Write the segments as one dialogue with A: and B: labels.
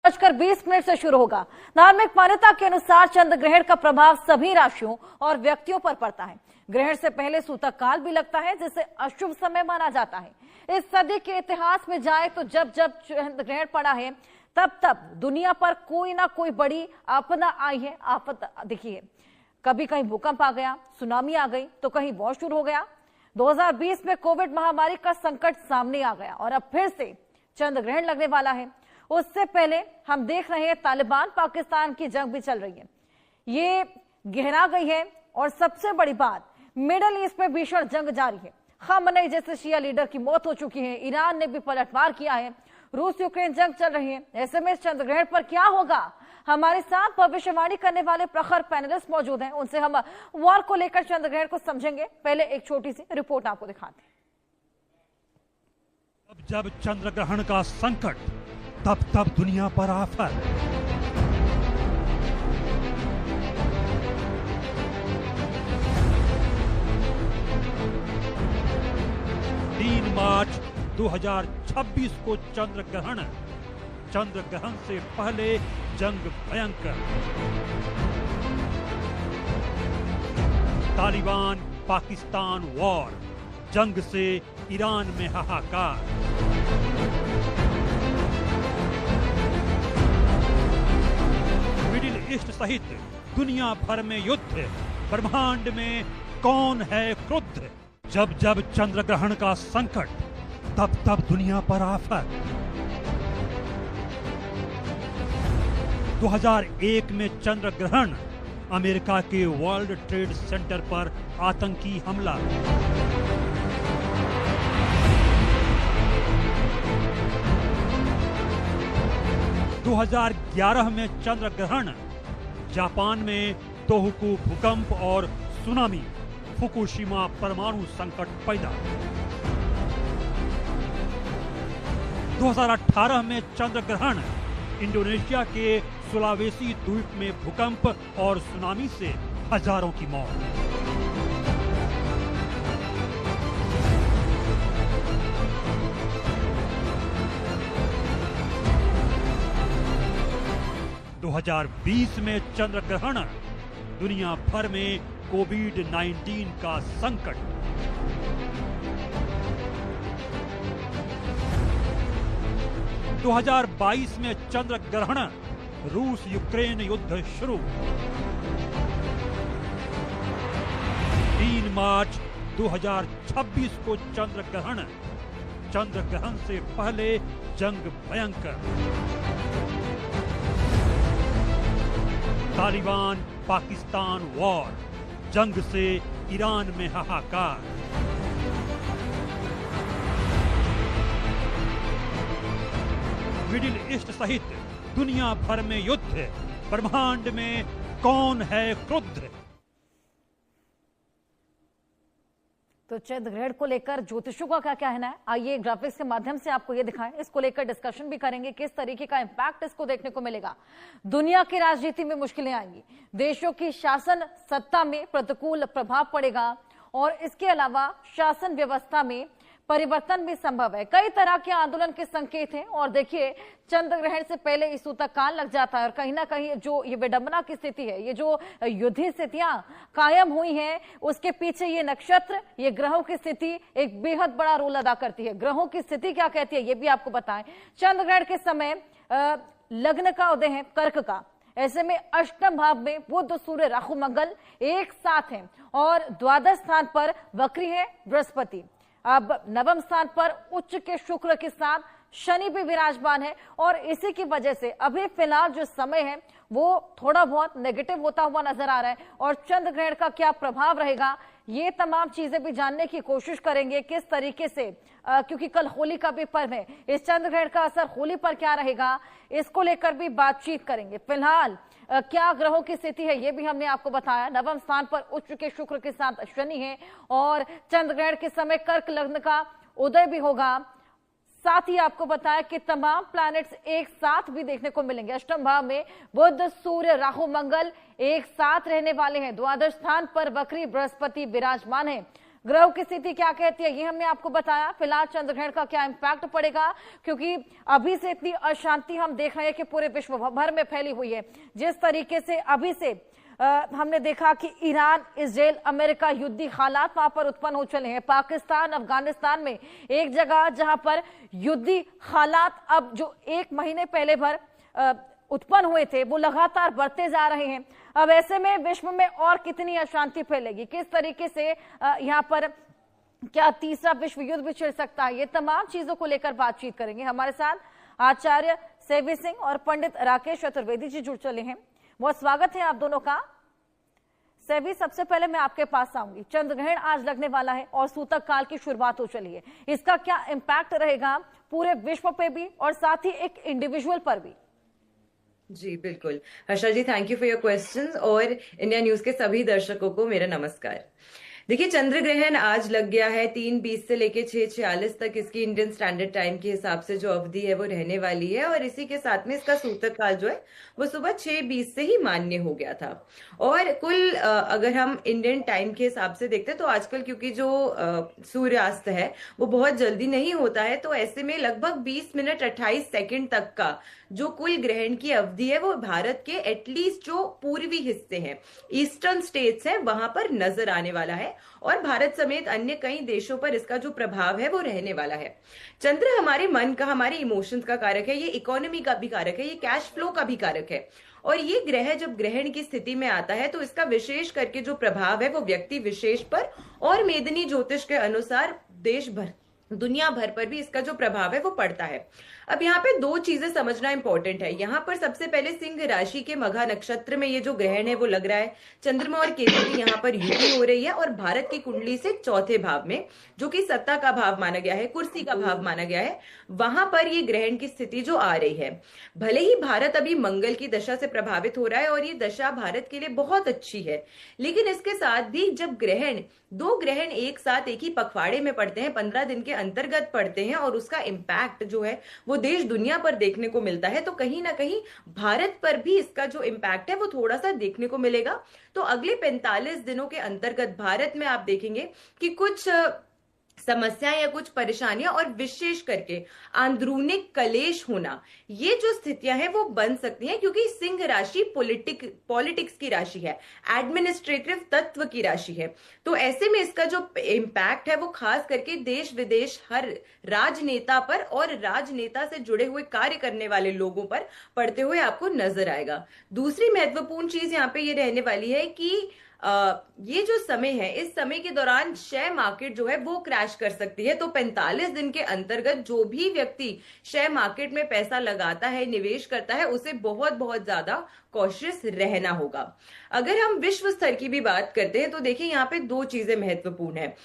A: 5:20 से शुरू होगा। धार्मिक मान्यता के अनुसार चंद्र ग्रहण का प्रभाव सभी राशियों और व्यक्तियों पर पड़ता है। ग्रहण से पहले सूतक काल भी लगता है, जिसे अशुभ समय माना जाता है। इस सदी के इतिहास में जाए तो जब जब चंद्र ग्रहण पड़ा है तब तब दुनिया पर कोई ना कोई बड़ी आपदा आई है। आफत देखिए, कभी कहीं भूकंप आ गया, सुनामी आ गई, तो कहीं वॉर शुरू हो गया। 2020 में कोविड महामारी का संकट सामने आ गया और अब फिर से चंद्र ग्रहण लगने वाला है। उससे पहले हम देख रहे हैं तालिबान पाकिस्तान की जंग भी चल रही है, ये गहरा गई है। और सबसे बड़ी बात, मिडल ईस्ट में भीषण जंग जारी है। खामनेई जैसे शिया लीडर की मौत हो चुकी है, ईरान ने भी पलटवार किया है, रूस यूक्रेन जंग चल रही है। ऐसे में चंद्र ग्रहण पर क्या होगा, हमारे साथ भविष्यवाणी करने वाले प्रखर पैनलिस्ट मौजूद हैं। उनसे हम वॉर को लेकर चंद्र ग्रहण को समझेंगे। पहले एक छोटी सी रिपोर्ट आपको दिखाते हैं।
B: जब चंद्र ग्रहण का संकट, तब तब दुनिया पर आफत। मार्च 2026 को चंद्र ग्रहण से पहले जंग भयंकर। तालिबान पाकिस्तान वॉर, जंग से ईरान में हाहाकार। मिडिल ईस्ट सहित दुनिया भर में युद्ध, ब्रह्मांड में कौन है क्रुद्ध। जब जब चंद्र ग्रहण का संकट, तब तब दुनिया पर आफत। 2001 में चंद्र ग्रहण, अमेरिका के वर्ल्ड ट्रेड सेंटर पर आतंकी हमला। 2011 में चंद्र ग्रहण, जापान में तोहोकू भूकंप और सुनामी, फुकुशिमा परमाणु संकट पैदा। 2018 में चंद्र ग्रहण, इंडोनेशिया के सुलावेसी द्वीप में भूकंप और सुनामी से हजारों की मौत। दो 2020 में चंद्र ग्रहण, दुनिया भर में कोविड-19 का संकट। 2022 में चंद्र ग्रहण, रूस यूक्रेन युद्ध शुरू। 3 मार्च 2026 को चंद्र ग्रहण से पहले जंग भयंकर। तालिबान पाकिस्तान वॉर, जंग से ईरान में हाहाकार। मिडिल ईस्ट सहित दुनिया भर में युद्ध, ब्रह्मांड में कौन है क्रुद्ध।
A: तो चंद्र ग्रहण को लेकर ज्योतिषों का क्या कहना है, आइए ग्राफिक्स के माध्यम से आपको ये दिखाएं। इसको लेकर डिस्कशन भी करेंगे, किस तरीके का इंपैक्ट इसको देखने को मिलेगा। दुनिया की राजनीति में मुश्किलें आएंगी, देशों की शासन सत्ता में प्रतिकूल प्रभाव पड़ेगा और इसके अलावा शासन व्यवस्था में परिवर्तन भी संभव है। कई तरह के आंदोलन के संकेत हैं और देखिए, चंद्र ग्रहण से पहले इस सूतक काल लग जाता है और कहीं ना कहीं जो ये विडंबना की स्थिति है, ये जो युद्धीय स्थितियां कायम हुई हैं, उसके पीछे ये नक्षत्र, ये ग्रहों की स्थिति एक बेहद बड़ा रोल अदा करती है। ग्रहों की स्थिति क्या कहती है ये भी आपको बताएं। चंद्र ग्रहण के समय लग्न का उदय है कर्क का, ऐसे में अष्टम भाव में बुध सूर्य राहु मंगल एक साथ हैं और द्वादश स्थान पर वक्री है बृहस्पति। अब नवम स्थान पर उच्च के शुक्र के साथ शनि भी विराजमान है और इसी की वजह से अभी फिलहाल जो समय है वो थोड़ा बहुत नेगेटिव होता हुआ नजर आ रहा है। और चंद्र ग्रहण का क्या प्रभाव रहेगा, ये तमाम चीजें भी जानने की कोशिश करेंगे किस तरीके से, क्योंकि कल होली का भी पर्व है, इस चंद्र ग्रहण का असर होली पर क्या रहेगा, इसको लेकर भी बातचीत करेंगे। फिलहाल क्या ग्रहों की स्थिति है ये भी हमने आपको बताया। नवम स्थान पर उच्च के शुक्र के साथ शनि है और चंद्र ग्रहण के समय कर्क लग्न का उदय भी होगा। साथ ही आपको बताया कि तमाम प्लैनेट्स एक साथ भी देखने को मिलेंगे। अष्टम भाव में बुध सूर्य राहु मंगल एक साथ रहने वाले हैं। द्वादश स्थान पर वक्री बृहस्पति विराजमान है। ग्रहों की स्थिति क्या कहती है ये हमने आपको बताया। फिलहाल चंद्र ग्रहण का क्या इंपैक्ट पड़ेगा, क्योंकि अभी से इतनी अशांति हम देख रहे हैं कि पूरे विश्व भर में फैली हुई है। जिस तरीके से अभी से हमने देखा कि ईरान, इजराइल, अमेरिका युद्धी हालात वहां पर उत्पन्न हो चले हैं। पाकिस्तान, अफगानिस्तान में एक जगह जहां पर युद्धी हालात अब जो 1 महीने पहले भर उत्पन्न हुए थे वो लगातार बढ़ते जा रहे हैं। अब ऐसे में विश्व में और कितनी अशांति फैलेगी, किस तरीके से यहाँ पर क्या तीसरा विश्व युद्ध भी छिड़ सकता है, ये तमाम चीजों को लेकर बातचीत करेंगे। हमारे साथ आचार्य सेवी सिंह और पंडित राकेश चतुर्वेदी जी जुड़ चले हैं। बहुत स्वागत है आप दोनों का। सेवी, सबसे पहले मैं आपके पास आऊंगी। चंद्र ग्रहण आज लगने वाला है और सूतक काल की शुरुआत हो चली है, इसका क्या इम्पैक्ट रहेगा पूरे विश्व पे भी और साथ ही एक इंडिविजुअल पर भी?
C: जी बिल्कुल Harsha ji, thank you for your questions और इंडिया न्यूज के सभी दर्शकों को मेरा नमस्कार। देखिए, चंद्र ग्रहण आज लग गया है। 3:20 से लेके 6:46 तक इसकी इंडियन स्टैंडर्ड टाइम के हिसाब से जो अवधि है वो रहने वाली है और इसी के साथ में इसका सूतक काल जो है वो सुबह 6:20 से ही मान्य हो गया था। और कुल अगर हम इंडियन टाइम के हिसाब से देखते हैं तो आजकल क्योंकि जो सूर्यास्त है वो बहुत जल्दी नहीं होता है, तो ऐसे में लगभग 20 मिनट 28 सेकेंड तक का जो कुल ग्रहण की अवधि है वो भारत के एटलीस्ट जो पूर्वी हिस्से हैं, ईस्टर्न स्टेट्स हैं, वहां पर नजर आने वाला है और भारत समेत अन्य कई देशों पर इसका जो प्रभाव है वो रहने वाला है। चंद्र हमारे मन का, हमारे इमोशंस का कारक है, ये इकोनॉमी का भी कारक है, ये कैश फ्लो का भी कारक है। और ये ग्रह जब ग्रहण की स्थिति में आता है तो इसका विशेष करके जो प्रभाव है वो व्यक्ति विशेष पर और मेदिनी ज्योतिष के अनुसार देश भर, दुनिया भर पर भी इसका जो प्रभाव है वो पड़ता है। अब यहाँ पे 2 चीजें समझना इंपॉर्टेंट है। यहाँ पर सबसे पहले सिंह राशि के मघा नक्षत्र में ये जो ग्रहण है वो लग रहा है। चंद्रमा और केतु की यहाँ पर युति हो रही है और भारत की कुंडली से चौथे भाव में, जो कि सत्ता का भाव माना गया है, कुर्सी का भाव माना गया है, वहां पर ये ग्रहण की स्थिति जो आ रही है। भले ही भारत अभी मंगल की दशा से प्रभावित हो रहा है और ये दशा भारत के लिए बहुत अच्छी है, लेकिन इसके साथ भी जब ग्रहण, 2 ग्रहण एक साथ एक ही पखवाड़े में पड़ते हैं, 15 दिन के अंतर्गत पड़ते हैं और उसका इम्पैक्ट जो है वो देश दुनिया पर देखने को मिलता है, तो कहीं ना कहीं भारत पर भी इसका जो इम्पैक्ट है वो थोड़ा सा देखने को मिलेगा। तो अगले 45 दिनों के अंतर्गत भारत में आप देखेंगे कि कुछ समस्याएं या कुछ परेशानियां और विशेष करके अंदरूनी कलेश होना, ये जो स्थितियां हैं वो बन सकती हैं, क्योंकि सिंह राशि पॉलिटिक्स की राशि है, एडमिनिस्ट्रेटिव तत्व की राशि है। तो ऐसे में इसका जो इम्पैक्ट है वो खास करके देश विदेश हर राजनेता पर और राजनेता से जुड़े हुए कार्य करने वाले लोगों पर पड़ते हुए आपको नजर आएगा। दूसरी महत्वपूर्ण चीज यहाँ पे ये रहने वाली है कि ये जो समय है, इस समय के दौरान शेयर मार्केट जो है वो क्रैश कर सकती है। तो 45 दिन के अंतर्गत जो भी व्यक्ति शेयर मार्केट में पैसा लगाता है, निवेश करता है, उसे बहुत बहुत ज्यादा कॉशियस रहना होगा। अगर हम विश्व स्तर की भी बात करते हैं तो देखिए यहाँ पे 2 चीजें महत्वपूर्ण है।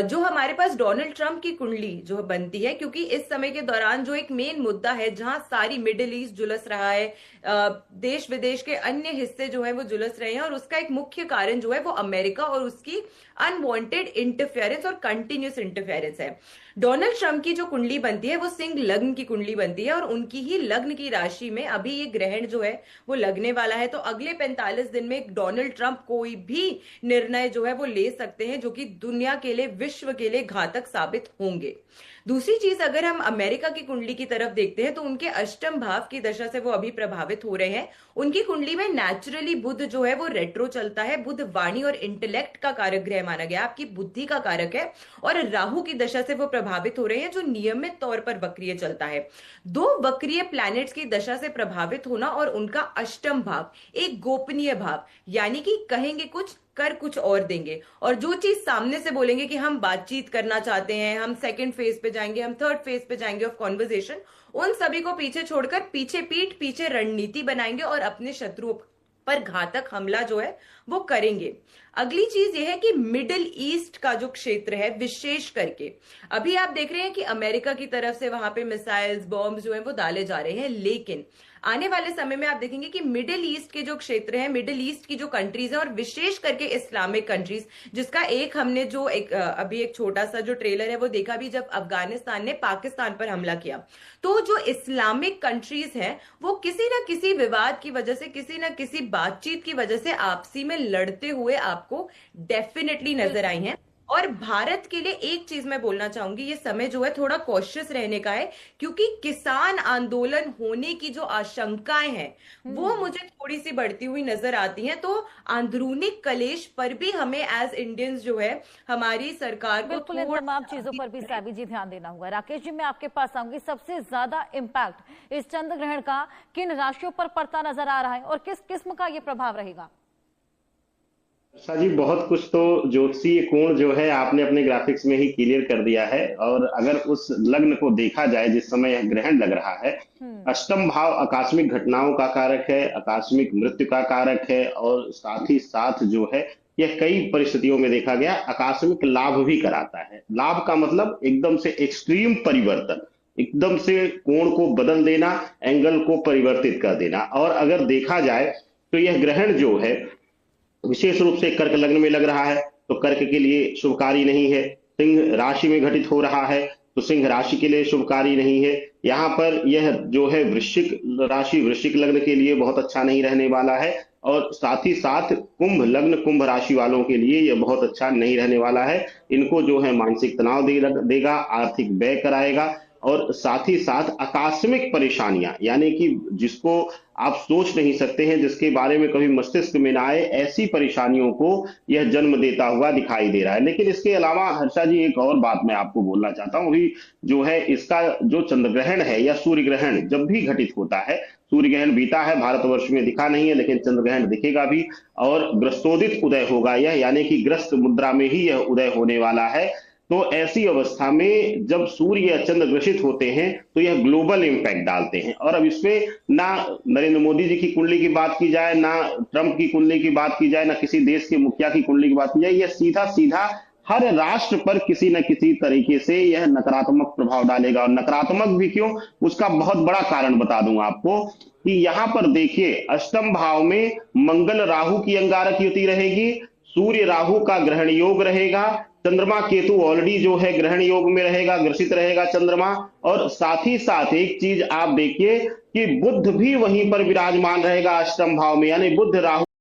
C: जो हमारे पास डोनाल्ड ट्रंप की कुंडली जो बनती है, क्योंकि इस समय के दौरान जो एक मेन मुद्दा है जहां सारी मिडिल ईस्ट झुलस रहा है, देश विदेश के अन्य हिस्से जो है वो झुलस रहे हैं और उसका एक मुख्य कारण जो है वो अमेरिका और उसकी अनवांटेड इंटरफेरेंस और कंटिन्यूस इंटरफेरेंस है। डोनाल्ड ट्रंप की जो कुंडली बनती है वो सिंह लग्न की कुंडली बनती है और उनकी ही लग्न की राशि में अभी ये ग्रहण जो है वो लगने वाला है। तो अगले 45 दिन में डोनाल्ड ट्रंप कोई भी निर्णय जो है वो ले सकते हैं जो कि दुनिया के लिए, विश्व के लिए घातक साबित होंगे। दूसरी चीज, अगर हम अमेरिका की कुंडली की तरफ देखते हैं तो उनके अष्टम भाव की दशा से वो अभी प्रभावित हो रहे हैं। उनकी कुंडली में नेचुरली बुध जो है वो रेट्रो चलता है। बुध वाणी और इंटेलेक्ट का कारक ग्रह माना गया, आपकी बुद्धि का कारक है, और राहु की दशा से वो प्रभावित हो रहे हैं जो नियमित तौर पर वक्रीय चलता है। 2 वक्रीय प्लैनेट्स की दशा से प्रभावित होना और उनका अष्टम भाव एक गोपनीय भाव, यानी कि कहेंगे कुछ कर कुछ और देंगे, और जो चीज सामने से बोलेंगे कि हम बातचीत करना चाहते हैं, हम सेकंड फेज पे जाएंगे, हम थर्ड फेज पे जाएंगे ऑफ कॉन्वर्सेशन, उन सभी को पीछे छोड़कर पीछे पीठ पीछे रणनीति बनाएंगे और अपने शत्रुओं पर घातक हमला जो है वो करेंगे। अगली चीज ये है कि मिडिल ईस्ट का जो क्षेत्र है, विशेष करके अभी आप देख रहे हैं कि अमेरिका की तरफ से वहां पे मिसाइल्स, बॉम्ब जो है वो डाले जा रहे हैं, लेकिन आने वाले समय में आप देखेंगे कि मिडिल ईस्ट के जो क्षेत्र है, मिडिल ईस्ट की जो कंट्रीज है और विशेष करके इस्लामिक कंट्रीज, जिसका एक हमने जो अभी एक छोटा सा जो ट्रेलर है वो देखा भी जब अफगानिस्तान ने पाकिस्तान पर हमला किया, तो जो इस्लामिक कंट्रीज हैं वो किसी ना किसी विवाद की वजह से, किसी ना किसी बातचीत की वजह से आपसी में लड़ते हुए आपको डेफिनेटली नजर आई हैं। और भारत के लिए एक चीज मैं बोलना चाहूंगी, ये समय जो है थोड़ा कॉशियस रहने का है, क्योंकि किसान आंदोलन होने की जो आशंकाएं हैं वो मुझे थोड़ी सी बढ़ती हुई नजर आती हैं। तो अंदरूनी कलेश पर भी हमें एज इंडियंस जो है हमारी सरकार को
A: बिल्कुल, इन
C: थोड़ा
A: तमाम चीजों पर भी साबी जी ध्यान देना होगा। राकेश जी, मैं आपके पास आऊंगी। सबसे ज्यादा इम्पैक्ट इस चंद्र ग्रहण का किन राशियों पर पड़ता नजर आ रहा है और किस किस्म का ये प्रभाव रहेगा?
D: अच्छा जी, बहुत कुछ तो ज्योतिषीय कोण जो है आपने अपने ग्राफिक्स में ही क्लियर कर दिया है। और अगर उस लग्न को देखा जाए जिस समय यह ग्रहण लग रहा है, अष्टम भाव आकस्मिक घटनाओं का कारक है, आकस्मिक मृत्यु का कारक है, और साथ ही साथ जो है यह कई परिस्थितियों में देखा गया आकस्मिक लाभ भी कराता है। लाभ का मतलब एकदम से एक्सट्रीम परिवर्तन, एकदम से कोण को बदल देना, एंगल को परिवर्तित कर देना। और अगर देखा जाए तो यह ग्रहण जो है विशेष रूप से कर्क लग्न में लग रहा है, तो कर्क के लिए शुभकारी नहीं है। सिंह राशि में घटित हो रहा है, तो सिंह राशि के लिए शुभकारी नहीं है। यहाँ पर यह जो है वृश्चिक राशि, वृश्चिक लग्न के लिए बहुत अच्छा नहीं रहने वाला है। और साथ ही साथ कुंभ लग्न, कुंभ राशि वालों के लिए यह बहुत अच्छा नहीं रहने वाला है। इनको जो है मानसिक तनाव देगा, आर्थिक व्यय कराएगा, और साथ ही साथ आकस्मिक परेशानियां, यानी कि जिसको आप सोच नहीं सकते हैं, जिसके बारे में कभी मस्तिष्क में ना आए, ऐसी परेशानियों को यह जन्म देता हुआ दिखाई दे रहा है। लेकिन इसके अलावा हर्षा जी, एक और बात मैं आपको बोलना चाहता हूं, अभी जो है इसका जो चंद्र ग्रहण है या सूर्य ग्रहण जब भी घटित होता है, सूर्य ग्रहण बीता है, भारतवर्ष में दिखा नहीं है, लेकिन चंद्र ग्रहण दिखेगा भी, और ग्रस्तोदित उदय होगा यह, यानी कि ग्रस्त मुद्रा में ही यह उदय होने वाला है। तो ऐसी अवस्था में जब सूर्य या चंद्र ग्रसित होते हैं तो यह ग्लोबल इंपैक्ट डालते हैं। और अब इसमें ना नरेंद्र मोदी जी की कुंडली की बात की जाए, ना ट्रंप की कुंडली की बात की जाए, ना किसी देश के मुखिया की कुंडली की बात की जाए, यह सीधा सीधा हर राष्ट्र पर किसी न किसी तरीके से यह नकारात्मक प्रभाव डालेगा। और नकारात्मक भी क्यों, उसका बहुत बड़ा कारण बता दूं आपको कि यहां पर देखिए, अष्टम भाव में मंगल राहु की अंगारक युति रहेगी, सूर्य राहु का ग्रहण योग रहेगा, चंद्रमा केतु ऑलरेडी जो है ग्रहण योग में रहेगा, ग्रसित रहेगा चंद्रमा। और साथ ही साथ एक चीज आप देखिए कि बुध भी वहीं पर विराजमान रहेगा अष्टम भाव में, यानी बुध राहु